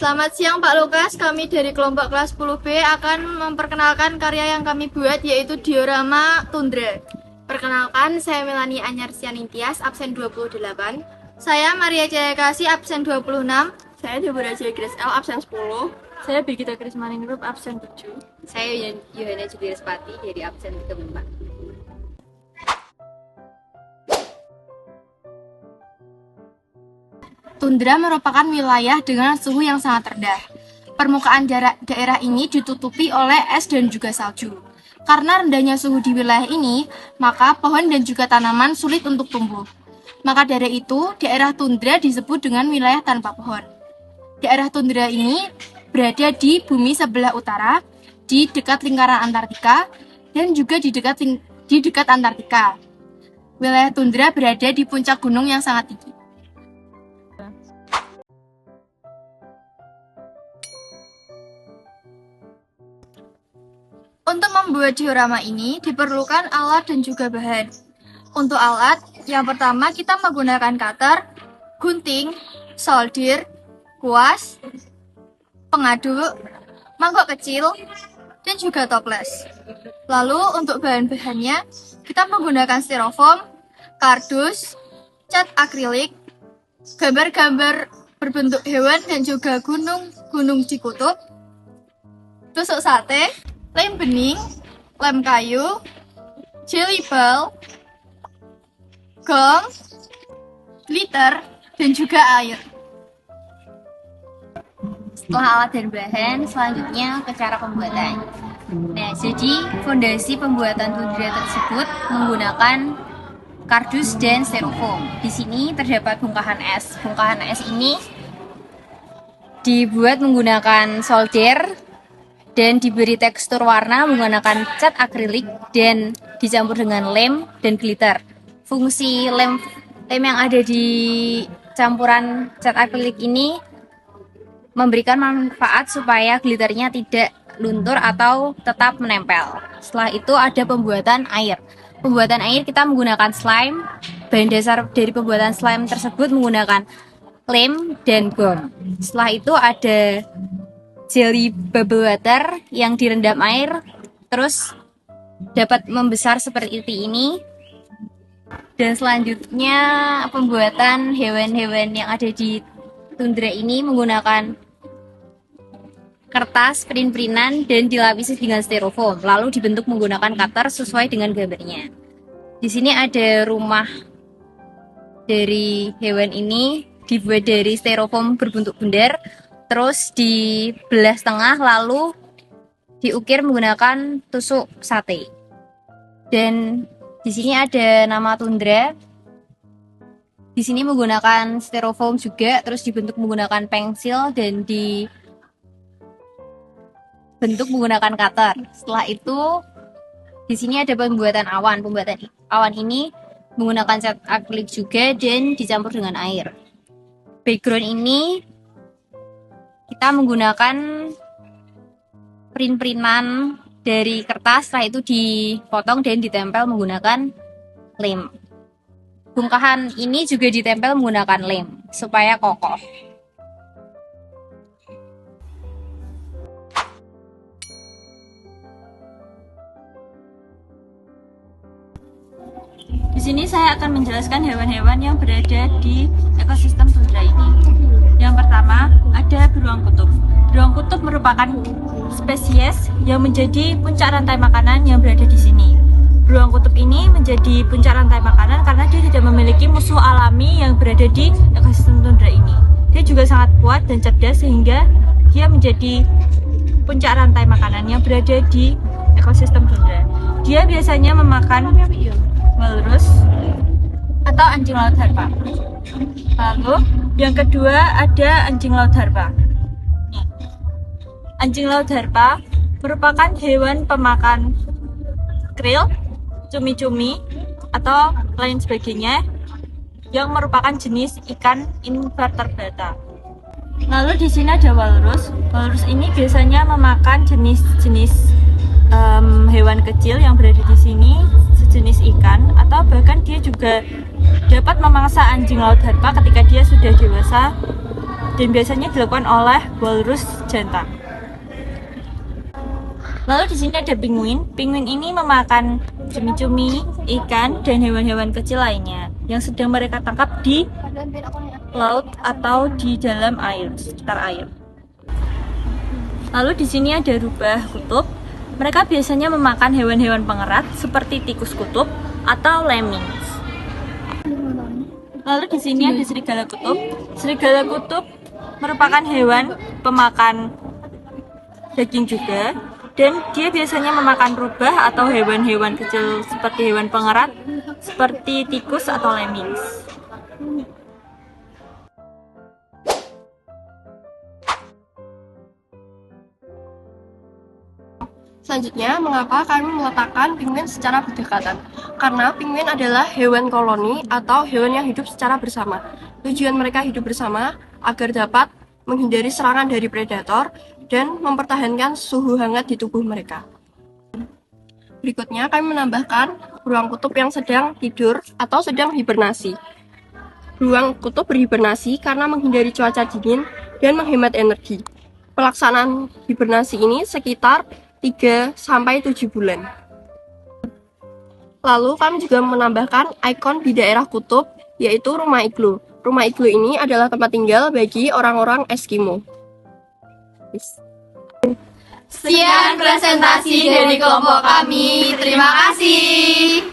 Selamat siang Pak Lukas, kami dari kelompok kelas 10B akan memperkenalkan karya yang kami buat yaitu diorama Tundra. Perkenalkan, saya Melani Anyarsian Intias, absen 28. Saya Maria Jaya Kasih, absen 26. Saya Deborah Jaya Grace L, absen 10. Saya Birgita Krismaningrup, absen 7. Saya Yohana Julius Pati dari absen 34. Tundra merupakan wilayah dengan suhu yang sangat rendah. Permukaan daerah ini ditutupi oleh es dan juga salju. Karena rendahnya suhu di wilayah ini, maka pohon dan juga tanaman sulit untuk tumbuh. Maka dari itu, daerah tundra disebut dengan wilayah tanpa pohon. Daerah tundra ini berada di bumi sebelah utara, di dekat lingkaran Antartika, dan juga di dekat Antartika. Wilayah tundra berada di puncak gunung yang sangat tinggi. Untuk membuat diorama ini diperlukan alat dan juga bahan. Untuk alat, yang pertama kita menggunakan cutter, gunting, solder, kuas, pengaduk, mangkok kecil, dan juga toples. Lalu untuk bahan-bahannya, kita menggunakan styrofoam, kardus, cat akrilik, gambar-gambar berbentuk hewan dan juga gunung di kutub, tusuk sate, lem bening, lem kayu, jelly ball, gom, glitter, dan juga air. Setelah alat dan bahan, selanjutnya ke cara pembuatan. Nah, jadi fondasi pembuatan tundra tersebut menggunakan kardus dan styrofoam. Di sini terdapat bongkahan es. Bongkahan es ini dibuat menggunakan solder dan diberi tekstur warna menggunakan cat akrilik dan dicampur dengan lem dan glitter. Fungsi lem yang ada di campuran cat akrilik ini memberikan manfaat supaya glitternya tidak luntur atau tetap menempel. Setelah itu ada pembuatan air. Pembuatan air kita menggunakan slime. Bahan dasar dari pembuatan slime tersebut menggunakan lem dan gom. Setelah itu ada jelly bubble water yang direndam air terus dapat membesar seperti ini. Dan selanjutnya pembuatan hewan-hewan yang ada di tundra ini menggunakan kertas print-printan dan dilapisi dengan styrofoam lalu dibentuk menggunakan cutter sesuai dengan gambarnya. Di sini ada rumah dari hewan ini dibuat dari styrofoam berbentuk bundar, terus dibelah setengah lalu diukir menggunakan tusuk sate. Dan di sini ada nama tundra. Di sini menggunakan styrofoam juga, terus dibentuk menggunakan pensil dan dibentuk menggunakan cutter. Setelah itu di sini ada pembuatan awan. Pembuatan awan ini menggunakan cat akrilik juga dan dicampur dengan air. Background ini kita menggunakan print-printan dari kertas, setelah itu dipotong dan ditempel menggunakan lem. Bongkahan ini juga ditempel menggunakan lem supaya kokoh. Di sini saya akan menjelaskan hewan-hewan yang berada di ekosistem tundra ini. Yang pertama, ada beruang kutub. Beruang kutub merupakan spesies yang menjadi puncak rantai makanan yang berada di sini. Beruang kutub ini menjadi puncak rantai makanan karena dia tidak memiliki musuh alami yang berada di ekosistem tundra ini. Dia juga sangat kuat dan cerdas sehingga dia menjadi puncak rantai makanan yang berada di ekosistem tundra. Dia biasanya memakan walrus Atau anjing laut harpa. Lalu yang kedua ada anjing laut harpa. Anjing laut harpa merupakan hewan pemakan krill, cumi-cumi, atau lain sebagainya yang merupakan jenis ikan invertebrata. Lalu di sini ada walrus. Walrus ini biasanya memakan jenis-jenis hewan kecil yang berada di sini, sejenis ikan, atau bahkan dia juga dapat memangsa anjing laut harpa ketika dia sudah dewasa dan biasanya dilakukan oleh walrus jantan. Lalu di sini ada penguin. Penguin ini memakan cumi-cumi, ikan, dan hewan-hewan kecil lainnya yang sedang mereka tangkap di laut atau di dalam air, sekitar air. Lalu di sini ada rubah kutub. Mereka biasanya memakan hewan-hewan pengerat seperti tikus kutub atau lemmings. Lalu di sini ada serigala kutub. Serigala kutub merupakan hewan pemakan daging juga, dan dia biasanya memakan rubah atau hewan-hewan kecil seperti hewan pengerat seperti tikus atau lemmings. Selanjutnya, mengapa kami meletakkan penguin secara berdekatan? Karena penguin adalah hewan koloni atau hewan yang hidup secara bersama. Tujuan mereka hidup bersama agar dapat menghindari serangan dari predator dan mempertahankan suhu hangat di tubuh mereka. Berikutnya, kami menambahkan beruang kutub yang sedang tidur atau sedang hibernasi. Beruang kutub berhibernasi karena menghindari cuaca dingin dan menghemat energi. Pelaksanaan hibernasi ini sekitar 3-7 bulan. Lalu kami juga menambahkan ikon di daerah kutub, yaitu rumah iglu. Rumah iglu ini adalah tempat tinggal bagi orang-orang Eskimo. Sekian presentasi dari kelompok kami. Terima kasih.